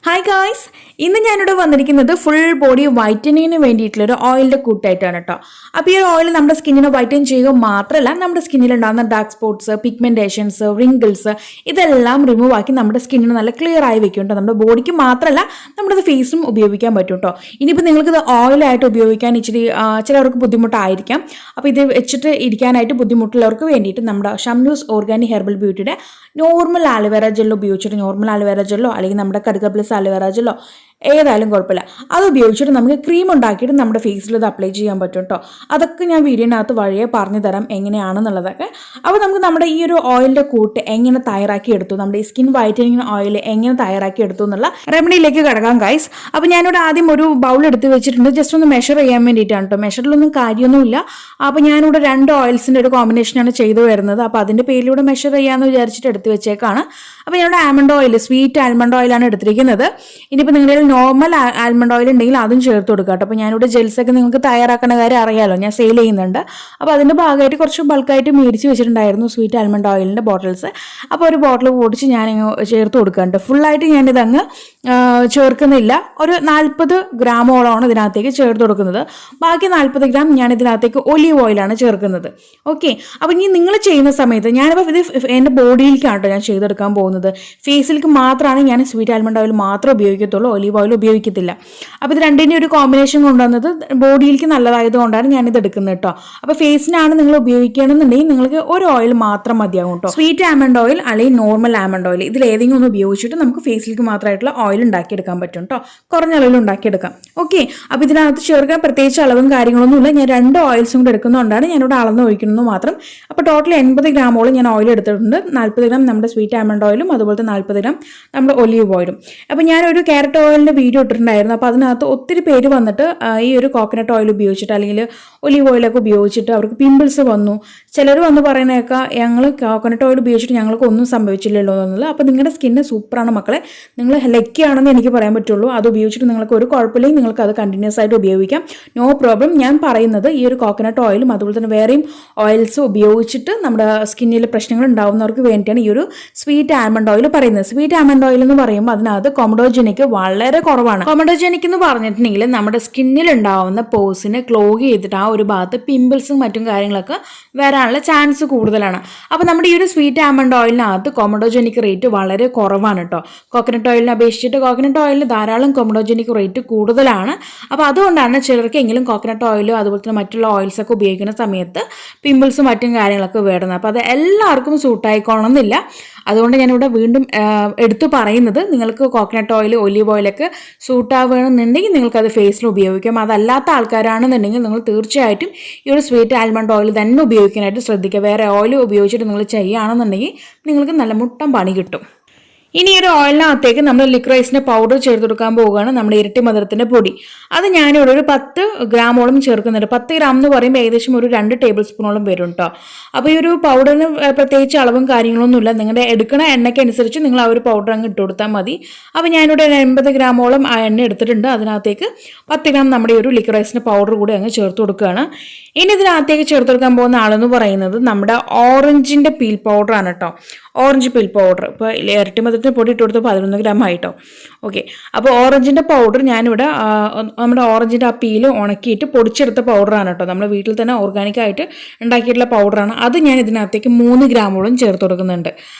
Hi guys, ഇന്ന് ഞാനിവിടെ വന്നിരിക്കുന്നത് ഫുൾ ബോഡി വൈറ്റനിങ്ങിന് വേണ്ടിയിട്ടുള്ളൊരു ഓയിലിൻ്റെ കൂട്ടായിട്ടാണ് കേട്ടോ. അപ്പോൾ ഈ ഒരു ഓയിൽ നമ്മുടെ സ്കിന്നിനെ വൈറ്റൻ ചെയ്യുക മാത്രമല്ല, നമ്മുടെ സ്കിന്നിൽ ഉണ്ടാകുന്ന ഡാർക്ക് സ്പോട്ട്സ്, പിഗ്മെൻറ്റേഷൻസ്, റിങ്കിൾസ് ഇതെല്ലാം റിമൂവ് ആക്കി നമ്മുടെ സ്കിന്നിന് നല്ല ക്ലിയർ ആയി വെക്കും കേട്ടോ. നമ്മുടെ ബോഡിക്ക് മാത്രമല്ല, നമ്മുടെ ഫേസും ഉപയോഗിക്കാൻ പറ്റും കേട്ടോ. ഇനിയിപ്പോൾ നിങ്ങൾക്കിത് ഓയിലായിട്ട് ഉപയോഗിക്കാൻ ഇച്ചിരി ചിലവർക്ക് ബുദ്ധിമുട്ടായിരിക്കാം. അപ്പോൾ ഇത് വെച്ചിട്ട് ഇരിക്കാനായിട്ട് ബുദ്ധിമുട്ടുള്ളവർക്ക് വേണ്ടിയിട്ട് നമ്മുടെ ഷംനൂസ് ഓർഗാനിക് ഹെർബൽ ബ്യൂട്ടിയുടെ നോർമൽ ആലോവേറ ജെല്ലോ ഉപയോഗിച്ചിട്ട്, നോർമൽ ആലോവേറ ജെല്ലോ അല്ലെങ്കിൽ നമ്മുടെ കടുക പ്ലസ് ആലോവേറ ജെല്ലോ ഏതായാലും കുഴപ്പമില്ല, അത് ഉപയോഗിച്ചിട്ട് നമുക്ക് ക്രീം ഉണ്ടാക്കിയിട്ട് നമ്മുടെ ഫേസിൽ ഇത് അപ്ലൈ ചെയ്യാൻ പറ്റും കേട്ടോ. അതൊക്കെ ഞാൻ വീഡിയോനകത്ത് വഴിയെ പറഞ്ഞു തരാം എങ്ങനെയാണെന്നുള്ളതൊക്കെ. അപ്പോൾ നമുക്ക് നമ്മുടെ ഈ ഒരു ഓയിലിൻ്റെ കൂട്ട് എങ്ങനെ തയ്യാറാക്കി എടുത്തു, നമ്മുടെ ഈ സ്കിൻ വൈറ്റനിങ് ഓയിൽ എങ്ങനെ തയ്യാറാക്കി എടുത്തു എന്നുള്ള റെമഡിയിലേക്ക് കിടക്കാം ഗൈസ്. അപ്പോൾ ഞാനിവിടെ ആദ്യം ഒരു ബൗൾ എടുത്ത് വെച്ചിട്ടുണ്ട്, ജസ്റ്റ് ഒന്ന് മെഷർ ചെയ്യാൻ വേണ്ടിയിട്ടാണ് കേട്ടോ. മെഷറിലൊന്നും കാര്യമൊന്നുമില്ല. അപ്പോൾ ഞാനിവിടെ 2 ഓയിൽസിൻ്റെ ഒരു കോമ്പിനേഷനാണ് ചെയ്തു വരുന്നത്. അപ്പോൾ അതിൻ്റെ പേരിലൂടെ മെഷർ ചെയ്യാമെന്ന് വിചാരിച്ചിട്ട് എടുത്ത് വെച്ചേക്കാണ്. അപ്പോൾ ഞാനിവിടെ ആൽമണ്ട് ഓയിൽ, സ്വീറ്റ് ആൽമണ്ട് ഓയിലാണ് എടുത്തിരിക്കുന്നത്. ഇനിയിപ്പോൾ നിങ്ങളുടെ നോർമൽ ആൽമണ്ട് ഓയിൽ ഉണ്ടെങ്കിൽ അതും ചേർത്ത് കൊടുക്കുക കേട്ടോ. അപ്പോൾ ഞാനിവിടെ ജെൽസൊക്കെ നിങ്ങൾക്ക് തയ്യാറാക്കുന്ന കാര്യം അറിയാമല്ലോ, ഞാൻ സെയിൽ ചെയ്യുന്നുണ്ട്. അപ്പോൾ അതിൻ്റെ ഭാഗമായിട്ട് കുറച്ച് ബൾക്കായിട്ട് മേടിച്ച് വെച്ചിട്ടുണ്ടായിരുന്നു സ്വീറ്റ് ആൽമണ്ട് ഓയിലിൻ്റെ ബോട്ടിൽസ്. അപ്പോൾ ഒരു ബോട്ടിൽ പൊടിച്ച് ഞാൻ ചേർത്ത് കൊടുക്കുന്നുണ്ട്. ഫുള്ളായിട്ട് ഞാനിതങ്ങ് ചേർക്കുന്നില്ല. ഒരു 40 ഗ്രാമോളമാണ് ഇതിനകത്തേക്ക് ചേർത്ത് കൊടുക്കുന്നത്. ബാക്കി 40 ഗ്രാം ഞാൻ ഇതിനകത്തേക്ക് ഒലീവ് ഓയിലാണ് ചേർക്കുന്നത്. ഓക്കെ, അപ്പോൾ ഇനി നിങ്ങൾ ചെയ്യുന്ന സമയത്ത് ഞാനിപ്പോൾ ഇത് എൻ്റെ ബോഡിയിലേക്കാണ് കേട്ടോ ഞാൻ ചെയ്തെടുക്കാൻ പോകുന്നത്. ഫേസിലേക്ക് മാത്രമാണ് ഞാൻ സ്വീറ്റ് ആൽമണ്ട് ഓയിൽ മാത്രമേ ഉപയോഗിക്കത്തുള്ളൂ, ഒലീവ് ഓയിൽ ഉപയോഗിക്കത്തില്ല. അപ്പോൾ ഇത് രണ്ടിൻ്റെ ഒരു കോമ്പിനേഷൻ കൊണ്ടുവന്നത് ബോഡിയിലേക്ക് നല്ലതായതുകൊണ്ടാണ് ഞാനിത് എടുക്കുന്നത് കേട്ടോ. അപ്പോൾ ഫേസിനാണ് നിങ്ങൾ ഉപയോഗിക്കണമെന്നുണ്ടെങ്കിൽ നിങ്ങൾക്ക് ഒരു ഓയിൽ മാത്രം മതിയാകും കേട്ടോ. സ്വീറ്റ് ആൽമണ്ട് ഓയിൽ അല്ലെങ്കിൽ നോർമൽ ആൽമണ്ട് ഓയിൽ ഇതിൽ ഏതെങ്കിലും ഒന്ന് ഉപയോഗിച്ചിട്ട് നമുക്ക് ഫേസിലേക്ക് മാത്രമായിട്ടുള്ള ഓയിൽ ഉണ്ടാക്കിയെടുക്കാൻ പറ്റും കേട്ടോ. കുറഞ്ഞ അളവിൽ ഉണ്ടാക്കിയെടുക്കാം. ഓക്കെ, അപ്പോൾ ഇതിനകത്ത് ചേർക്കാൻ പ്രത്യേകിച്ച് അളവും കാര്യങ്ങളൊന്നുമില്ല. ഞാൻ 2 ഓയിൽസും കൂടെ എടുക്കുന്നതുകൊണ്ടാണ് ഞാനിവിടെ അളന്ന് ഒഴിക്കുന്നത് മാത്രം. അപ്പോൾ ടോട്ടൽ 80 ഗ്രാമോളം ഞാൻ ഓയിൽ എടുത്തിട്ടുണ്ട്. 40 ഗ്രാം നമ്മുടെ സ്വീറ്റ് ആൽമണ്ട് ഓയിലും അതുപോലത്തെ 40 ഗ്രാം നമ്മുടെ ഒലീവ് ഓയിലും. അപ്പോൾ ഞാനൊരു ക്യാരറ്റ് ഓയിലിൻ്റെ വീഡിയോ ഇട്ടിട്ടുണ്ടായിരുന്നു. അപ്പോൾ അതിനകത്ത് ഒത്തിരി പേര് വന്നിട്ട് ഈ ഒരു കോക്കനട്ട് ഓയിൽ ഉപയോഗിച്ചിട്ട് അല്ലെങ്കിൽ ഒലീവ് ഓയിലൊക്കെ ഉപയോഗിച്ചിട്ട് അവർക്ക് പിമ്പിൾസ് വന്നു. ചിലർ വന്ന് പറയുന്നതൊക്കെ ഞങ്ങൾ കോക്കനട്ട് ഓയിൽ ഉപയോഗിച്ചിട്ട് ഞങ്ങൾക്ക് ഒന്നും സംഭവിച്ചില്ലല്ലോ എന്നുള്ളത്. അപ്പോൾ നിങ്ങളുടെ സ്കിന്ന് സൂപ്പറാണ് മക്കളെ, നിങ്ങൾ ലക്കിയാണെന്ന് എനിക്ക് പറയാൻ പറ്റുള്ളൂ. അത് ഉപയോഗിച്ചിട്ട് നിങ്ങൾക്ക് ഒരു കുഴപ്പമില്ലെങ്കിൽ നിങ്ങൾക്ക് അത് കണ്ടിന്യൂസ് ആയിട്ട് ഉപയോഗിക്കാം, നോ പ്രോബ്ലം. ഞാൻ പറയുന്നത് ഈ ഒരു കോക്കനട്ട് ഓയിലും അതുപോലെ തന്നെ വേറെയും ഓയിൽസ് ഉപയോഗിച്ചിട്ട് നമ്മുടെ സ്കിന്നിൽ പ്രശ്നങ്ങൾ ഉണ്ടാവുന്നവർക്ക് വേണ്ടിയിട്ടാണ് ഈ ഒരു സ്വീറ്റ് ആൽമണ്ട് ഓയിൽ പറയുന്നത്. സ്വീറ്റ് ആൽമണ്ട് ഓയിൽ എന്ന് പറയുമ്പോൾ അതിനകത്ത് കൊമഡോജനിക് വളരെ കുറവാണ്. കൊമഡോജനിക് എന്ന് പറഞ്ഞിട്ടുണ്ടെങ്കിൽ നമ്മുടെ സ്കിന്നിൽ ഉണ്ടാവുന്ന പോസിനെ ക്ലോഗ് ചെയ്തിട്ട് ആ ഒരു ഭാഗത്ത് പിമ്പിൾസും മറ്റും കാര്യങ്ങളൊക്കെ വരാനുള്ള ചാൻസ് കൂടുതലാണ്. അപ്പോൾ നമ്മുടെ ഈ ഒരു സ്വീറ്റ് ആൽമണ്ട് ഓയിലിനകത്ത് കൊമഡോജനിക് റേറ്റ് വളരെ കുറവാണ് കേട്ടോ. കോക്കനട്ട് ഓയിലിനെ അപേക്ഷിച്ചിട്ട് കോക്കനട്ട് ഓയിലിന് ധാരാളം കൊമഡോജനിക് റേറ്റ് കൂടുതലാണ്. അപ്പോൾ അതുകൊണ്ടാണ് ചിലർക്ക് എങ്കിലും കോക്കനട്ട് ഓയിലും അതുപോലെ തന്നെ മറ്റുള്ള ഓയിൽസൊക്കെ ഉപയോഗിക്കുന്ന സമയത്ത് പിമ്പിൾസും മറ്റും കാര്യങ്ങളൊക്കെ വരുന്നത്. അപ്പോൾ അത് എല്ലാവർക്കും സൂട്ടായിക്കോണമെന്നില്ല. അതുകൊണ്ട് ഞാനിവിടെ വീണ്ടും എടുത്തു പറയുന്നത്, നിങ്ങൾക്ക് കോക്കനട്ട് ഓയിൽ, ഒലീവ് ഓയിലൊക്കെ സൂട്ടാവുകയാണെന്നുണ്ടെങ്കിൽ നിങ്ങൾക്കത് ഫേസിൽ ഉപയോഗിക്കാം. അതല്ലാത്ത ആൾക്കാരാണെന്നുണ്ടെങ്കിൽ നിങ്ങൾ തീർച്ചയായിട്ടും ഈ ഒരു സ്വീറ്റ് ആൽമണ്ട് ഓയിൽ തന്നെ ഉപയോഗിക്കാനായിട്ട് ശ്രദ്ധിക്കുക. വേറെ ഓയിൽ ഉപയോഗിച്ചിട്ട് നിങ്ങൾ ചെയ്യുകയാണെന്നുണ്ടെങ്കിൽ നിങ്ങൾക്ക് നല്ല മുട്ടം പണി കിട്ടും. ഇനി ഒരു ഓയിലിനകത്തേക്ക് നമ്മൾ ലിക്രൈസിൻ്റെ പൗഡർ ചേർത്ത് കൊടുക്കാൻ പോവുകയാണ്, നമ്മുടെ ഇരട്ടി മധുരത്തിൻ്റെ പൊടി. അത് ഞാനിവിടെ ഒരു 10 ഗ്രാമോളം ചേർക്കുന്നുണ്ട്. 10 ഗ്രാം എന്ന് പറയുമ്പോൾ ഏകദേശം ഒരു 2 ടേബിൾ സ്പൂണോളം വരും കേട്ടോ. അപ്പോൾ ഈ ഒരു പൗഡറിന് പ്രത്യേകിച്ച് അളവും കാര്യങ്ങളൊന്നുമില്ല. നിങ്ങളുടെ എടുക്കുന്ന എണ്ണയ്ക്കനുസരിച്ച് നിങ്ങൾ ആ ഒരു പൗഡർ അങ്ങ് ഇട്ട് കൊടുത്താൽ മതി. അപ്പോൾ ഞാനിവിടെ 80 ഗ്രാമോളം ആ എണ്ണ എടുത്തിട്ടുണ്ട്. അതിനകത്തേക്ക് 10 ഗ്രാം നമ്മുടെ ഒരു ലിക്രൈസിൻ്റെ പൗഡർ കൂടി അങ്ങ് ചേർത്ത് കൊടുക്കുകയാണ്. ഇനി ഇതിനകത്തേക്ക് ചേർത്ത് കൊടുക്കാൻ പോകുന്ന ആളെന്ന് പറയുന്നത് നമ്മുടെ ഓറഞ്ചിൻ്റെ പീൽ പൗഡറാണ് കേട്ടോ. ഓറഞ്ച് പീൽ പൗഡർ ഇപ്പോൾ ഇരട്ടി മധുരത്തിന് പൊടി ഇട്ട് കൊടുത്ത് 11 ഗ്രാം ആയിട്ടോ. ഓക്കെ, അപ്പോൾ ഓറഞ്ചിൻ്റെ പൗഡർ ഞാനിവിടെ നമ്മുടെ ഓറഞ്ചിൻ്റെ ആ പീൽ ഉണക്കിയിട്ട് പൊടിച്ചെടുത്ത പൗഡറാണ് കേട്ടോ. നമ്മൾ വീട്ടിൽ തന്നെ ഓർഗാനിക്കായിട്ട് ഉണ്ടാക്കിയിട്ടുള്ള പൗഡറാണ്. അത് ഞാൻ ഇതിനകത്തേക്ക് 3 ഗ്രാമോളം ചേർത്ത് കൊടുക്കുന്നുണ്ട്.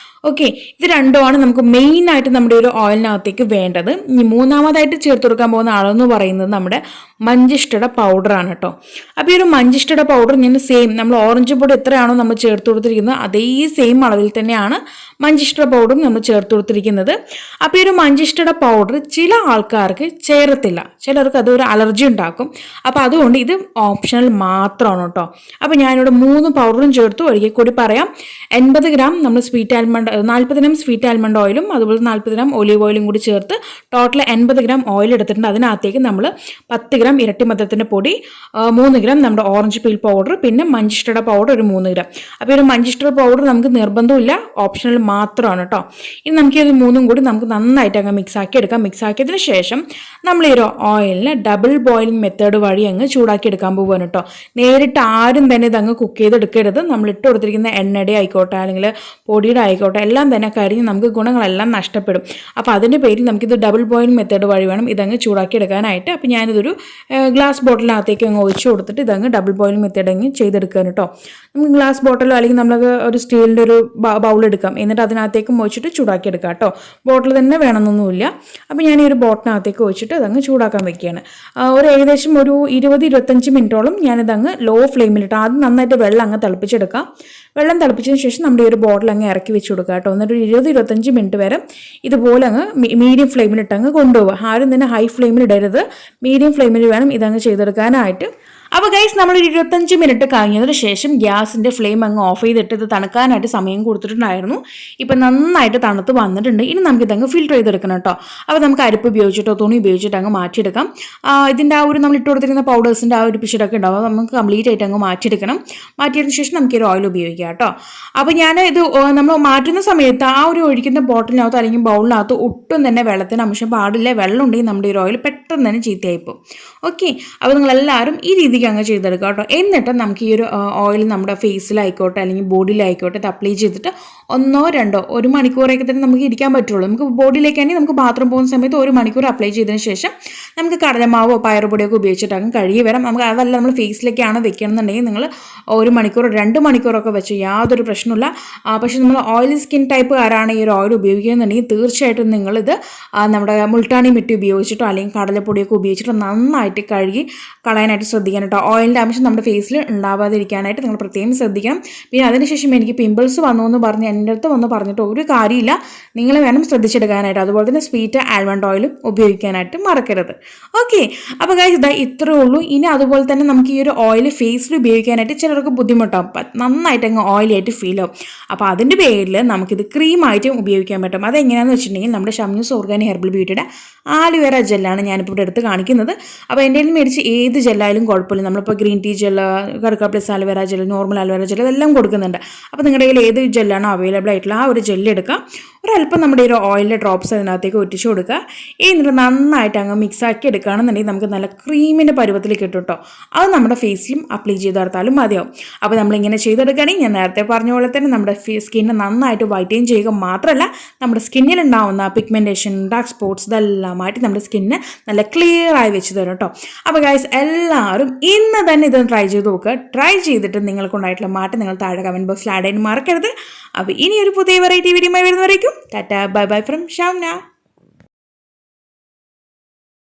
ഓക്കെ, ഇത് രണ്ടുമാണ് നമുക്ക് മെയിനായിട്ട് നമ്മുടെ ഒരു ഓയിലിനകത്തേക്ക് വേണ്ടത്. ഇനി മൂന്നാമതായിട്ട് ചേർത്ത് കൊടുക്കാൻ പോകുന്ന ആളെന്ന് പറയുന്നത് നമ്മുടെ മഞ്ചിഷ്ടയുടെ പൗഡറാണ് കേട്ടോ. അപ്പോൾ ഈ ഒരു മഞ്ചിഷ്ടയുടെ പൗഡർ ഞാൻ സെയിം നമ്മൾ ഓറഞ്ച് പൊടി എത്രയാണോ നമ്മൾ ചേർത്ത് കൊടുത്തിരിക്കുന്നത് അതേ സെയിം അളവിൽ തന്നെയാണ് മഞ്ചിഷ്ട പൗഡറും നമ്മൾ ചേർത്ത് കൊടുത്തിരിക്കുന്നത്. അപ്പോൾ ഈ ഒരു മഞ്ചിഷ്ടയുടെ പൗഡർ ചില ആൾക്കാർക്ക് ചേരത്തില്ല, ചിലർക്ക് അതൊരു അലർജി ഉണ്ടാക്കും. അപ്പോൾ അതുകൊണ്ട് ഇത് ഓപ്ഷണൽ മാത്രമാണ് കേട്ടോ. അപ്പോൾ ഞാനിവിടെ 3 പൗഡറും ചേർത്തു. ഒരിക്കൽ കൂടി പറയാം, 80 ഗ്രാം നമ്മൾ sweet almond, 40 gram sweet almond ഓയിലും അതുപോലെ 40 ഗ്രാം ഒലീവ് ഓയിലും കൂടി ചേർത്ത് ടോട്ടൽ 80 ഗ്രാം ഓയിൽ എടുത്തിട്ടുണ്ട്. അതിനകത്തേക്ക് നമ്മൾ 10 ഗ്രാം ഇരട്ടി മധുരത്തിൻ്റെ പൊടി, 3 ഗ്രാം നമ്മുടെ ഓറഞ്ച് പീൽ പൗഡർ, പിന്നെ മഞ്ചിഷ്ടയുടെ പൗഡർ ഒരു 3 ഗ്രാം. അപ്പോൾ ഒരു മഞ്ചിഷ്ടയുടെ പൗഡർ നമുക്ക് നിർബന്ധമില്ല, ഓപ്ഷണൽ മാത്രമാണ് കേട്ടോ. ഇനി നമുക്ക് ഇത് 3ഉം കൂടി നമുക്ക് നന്നായിട്ട് അങ്ങ് മിക്സ് ആക്കി എടുക്കാം. മിക്സ് ആക്കിയതിന് ശേഷം നമ്മൾ ഈ ഒരു ഓയിലിനെ ഡബിൾ ബോയിലിംഗ് മെത്തേഡ് വഴി അങ്ങ് ചൂടാക്കി എടുക്കാൻ പോകുകയാണ് കേട്ടോ. നേരിട്ട് ആരും തന്നെ ഇതങ്ങ് കുക്ക് ചെയ്തെടുക്കരുത്. നമ്മൾ ഇട്ട് കൊടുത്തിരിക്കുന്ന എണ്ണയുടെ ആയിക്കോട്ടെ അല്ലെങ്കിൽ പൊടിയുടെ ആയിക്കോട്ടെ എല്ലാം തന്നെ കരിഞ്ഞ് നമുക്ക് ഗുണങ്ങളെല്ലാം നഷ്ടപ്പെടും. അപ്പോൾ അതിൻ്റെ പേരിൽ നമുക്കിത് ഡബിൾ ബോയിലിംഗ് മെത്തേഡ് വഴി വേണം ഇതങ്ങ് ചൂടാക്കി എടുക്കാനായിട്ട്. അപ്പോൾ ഞാനിതൊരു ഗ്ലാസ് ബോട്ടിലിനകത്തേക്ക് അങ്ങ് ഒഴിച്ചു കൊടുത്തിട്ട് ഇതങ്ങ് ഡബിൾ ബോയിലിംഗ് മെത്തേഡ് അങ്ങ് ചെയ്തെടുക്കാൻ കേട്ടോ. നമുക്ക് ഗ്ലാസ് ബോട്ടിലോ അല്ലെങ്കിൽ നമുക്ക് ഒരു സ്റ്റീലിൻ്റെ ഒരു ബൗൾ എടുക്കാം, എന്നിട്ട് അതിനകത്തേക്ക് ഒഴിച്ചിട്ട് ചൂടാക്കി എടുക്കാം കേട്ടോ. ബോട്ടിൽ തന്നെ വേണമെന്നൊന്നുമില്ല. അപ്പോൾ ഞാൻ ഈ ഒരു ബോട്ടിനകത്തേക്ക് ഒഴിച്ചിട്ട് അതങ്ങ് ചൂടാക്കാൻ വെക്കുകയാണ്. ഒരു ഏകദേശം ഒരു 20-25 മിനിറ്റോളം ഞാനിതങ്ങ് ലോ ഫ്ലെയിമിലിട്ട് ആദ്യം നന്നായിട്ട് വെള്ളം അങ്ങ് തിളപ്പിച്ചെടുക്കാം. വെള്ളം തിളപ്പിച്ചതിന് ശേഷം നമ്മുടെ ഈ ഒരു ബോട്ടിൽ അങ്ങ് ഇറക്കി വെച്ച് കൊടുക്കുക കേട്ടോ. എന്നിട്ട് 20-25 മിനിറ്റ് വരെ ഇതുപോലെ അങ്ങ് മീഡിയം ഫ്ലെയിമിലിട്ട് അങ്ങ് കൊണ്ടുപോകുക. ആരും തന്നെ ഹൈ ഫ്ലെയിമിൽ ഇടരുത്, മീഡിയം ഫ്ലെയിമിൽ വേണം ഇതങ്ങ് ചെയ്തെടുക്കാനായിട്ട്. അപ്പോൾ ഗൈസ് നമ്മൾ 25 മിനിറ്റ് കഴിഞ്ഞതിന് ശേഷം ഗ്യാസിൻ്റെ ഫ്ലെയിം അങ്ങ് ഓഫ് ചെയ്തിട്ട് ഇത് തണുക്കാനായിട്ട് സമയം കൊടുത്തിട്ടുണ്ടായിരുന്നു. ഇപ്പം നന്നായിട്ട് തണുത്ത് വന്നിട്ടുണ്ട്. ഇനി നമുക്കിതങ്ങ് ഫിൽറ്റർ ചെയ്തെടുക്കണം കേട്ടോ. അപ്പോൾ നമുക്ക് അരിപ്പ് ഉപയോഗിച്ചിട്ടോ തുണി ഉപയോഗിച്ചിട്ട് അങ്ങ് മാറ്റിയെടുക്കാം. ഇതിൻ്റെ ആ ഒരു നമ്മൾ ഇട്ട് കൊടുത്തിരുന്ന പൗഡേഴ്സിൻ്റെ ആ ഒരു പിശടൊക്കെ ഉണ്ടാവും, അത് നമുക്ക് കംപ്ലീറ്റ് ആയിട്ട് അങ്ങ് മാറ്റിയെടുക്കണം. മാറ്റിയതിന് ശേഷം നമുക്ക് ഒരു ഓയിൽ ഉപയോഗിക്കാം കേട്ടോ. അപ്പോൾ ഞാൻ ഇത് നമ്മൾ മാറ്റുന്ന സമയത്ത് ആ ഒരു ഒഴിക്കുന്ന ബോട്ടിലിനകത്ത് അല്ലെങ്കിൽ ബൗളിനകത്ത് ഒട്ടും തന്നെ വെള്ളത്തിന് അംശം പാടില്ല. വെള്ളം ഉണ്ടെങ്കിൽ നമ്മുടെ ഈ ഓയിൽ പെട്ടെന്ന് തന്നെ ചീത്തയായിപ്പോൾ. ഓക്കെ, അപ്പോൾ നിങ്ങളെല്ലാവരും ഈ രീതിക്ക് അങ്ങ് ചെയ്തെടുക്കുക കേട്ടോ. എന്നിട്ട് നമുക്ക് ഈ ഒരു ഓയിൽ നമ്മുടെ ഫേസിലായിക്കോട്ടെ അല്ലെങ്കിൽ ബോഡിയിലായിക്കോട്ടെ ഇത് അപ്ലൈ ചെയ്തിട്ട് 1-2 മണിക്കൂറൊക്കെ തന്നെ നമുക്ക് ഇരിക്കാൻ പറ്റുള്ളൂ. നമുക്ക് ബോഡിയിലേക്കാണെങ്കിൽ നമുക്ക് ബാത്റൂം പോകുന്ന സമയത്ത് 1 മണിക്കൂർ അപ്ലൈ ചെയ്തതിന് ശേഷം നമുക്ക് കടലമാവോ പയറുപൊടിയൊക്കെ ഉപയോഗിച്ചിട്ട് അങ്ങ് കഴുകി വരാം. നമുക്ക് അതല്ല നമ്മൾ ഫേസിലേക്കാണ് വെക്കണമെന്നുണ്ടെങ്കിൽ നിങ്ങൾ 1 മണിക്കൂർ 2 മണിക്കൂറൊക്കെ വെച്ച് യാതൊരു പ്രശ്നമില്ല. പക്ഷേ നമ്മൾ ഓയിലി സ്കിൻ ടൈപ്പുകാരാണ് ഈ ഒരു ഓയിൽ ഉപയോഗിക്കുന്നുണ്ടെങ്കിൽ തീർച്ചയായിട്ടും നിങ്ങളിത് നമ്മുടെ മുൾട്ടാണി മിട്ടി ഉപയോഗിച്ചിട്ടോ അല്ലെങ്കിൽ കടലപ്പൊടിയൊക്കെ ഉപയോഗിച്ചിട്ടോ നന്നായിട്ട് കഴുകി കളയാനായിട്ട് ശ്രദ്ധിക്കണം കേട്ടോ. ഓയിലിൻ്റെ അംശം നമ്മുടെ ഫേസിൽ ഉണ്ടാവാതിരിക്കാനായിട്ട് നിങ്ങൾ പ്രത്യേകം ശ്രദ്ധിക്കണം. പിന്നെ അതിനുശേഷം എനിക്ക് പിമ്പിൾസ് വന്നു എന്ന് പറഞ്ഞ് എൻ്റെ അടുത്ത് വന്ന് പറഞ്ഞിട്ട് ഒരു കാര്യമില്ല, നിങ്ങൾ വേണം ശ്രദ്ധിച്ചെടുക്കാനായിട്ട്. അതുപോലെ തന്നെ സ്വീറ്റ് ആൽമണ്ട് ഓയിലും ഉപയോഗിക്കാനായിട്ട് മറക്കരുത്. ഓക്കെ, അപ്പോൾ ഗൈസ് ഇതാ ഇത്രയേ ഉള്ളൂ. ഇനി അതുപോലെ തന്നെ നമുക്ക് ഈ ഒരു ഓയിൽ ഫേസിൽ ഉപയോഗിക്കാനായിട്ട് ചിലർക്ക് ബുദ്ധിമുട്ടാവും, നന്നായിട്ട് അങ്ങ് ഓയിലായിട്ട് ഫീൽ ആവും. അപ്പോൾ അതിൻ്റെ പേരിൽ നമുക്കിത് ക്രീമായിട്ടും ഉപയോഗിക്കാൻ പറ്റും. അതെങ്ങനെയാണെന്ന് വെച്ചിട്ടുണ്ടെങ്കിൽ നമ്മുടെ ഷംയൂസ് ഓർഗാനിക് ഹെർബൽ ബ്യൂട്ടിയുടെ ആലുവേറ ജെല്ലാണ് ഞാനിപ്പോൾ ഇവിടെ എടുത്ത് കാണിക്കുന്നത്. അപ്പോൾ എൻ്റെ കയ്യിൽ മേടിച്ച് ഏത് ജെല്ലായാലും കുഴപ്പമില്ല. നമ്മളിപ്പോൾ ഗ്രീൻ ടീ ജെല്ല്, കറുക്ക plus aloe vera gel, normal aloe vera gel ഇതെല്ലാം കൊടുക്കുന്നുണ്ട്. അപ്പോൾ നിങ്ങളുടെ കയ്യിൽ ഏത് ജെല്ലാണോ അവൈലബിൾ ആയിട്ടുള്ള ആ ഒരു ജെല്ല് എടുക്കുക. ഒരല്പം നമ്മുടെ ഒരു ഓയിലിൻ്റെ ഡ്രോപ്സ് അതിനകത്തേക്ക് ഒറ്റിച്ച് കൊടുക്കുക. എന്നിട്ട് നന്നായിട്ട് അങ്ങ് മിക്സാക്കി എടുക്കുകയാണെന്നുണ്ടെങ്കിൽ നമുക്ക് നല്ല ക്രീമിൻ്റെ പരുവത്തിൽ കിട്ടും കേട്ടോ. അത് നമ്മുടെ ഫേസിലും അപ്ലൈ ചെയ്ത് നടത്താലും മതിയാവും. അപ്പോൾ നമ്മളിങ്ങനെ ചെയ്തെടുക്കുകയാണെങ്കിൽ ഞാൻ നേരത്തെ പറഞ്ഞ പോലെ തന്നെ നമ്മുടെ സ്കിന്നെ നന്നായിട്ട് വൈറ്റൈൻ ചെയ്യുക മാത്രമല്ല നമ്മുടെ സ്കിന്നിൽ ഉണ്ടാവുന്ന പിഗ്മെൻറ്റേഷൻ, ഡാർക്ക് സ്പോട്ട്സ് ഇതെല്ലാമായിട്ട് നമ്മുടെ സ്കിന്നെ നല്ല ക്ലിയർ ആയി വെച്ച് തരും കേട്ടോ. അപ്പോൾ ഗൈസ് എല്ലാവരും ഇന്ന് തന്നെ ഇതൊന്ന് ട്രൈ ചെയ്ത് നോക്കുക. ട്രൈ ചെയ്തിട്ട് നിങ്ങൾക്കുണ്ടായിട്ടുള്ള മാറ്റം നിങ്ങൾ താഴെ കമൻറ്റ് ബോക്സിൽ ആഡ് ചെയ്യാൻ മറക്കരുത്. അപ്പോൾ ഇനി ഒരു പുതിയ വെറൈറ്റി വീഡിയോ വരുന്നവരേക്കും tata bye bye from Shamna.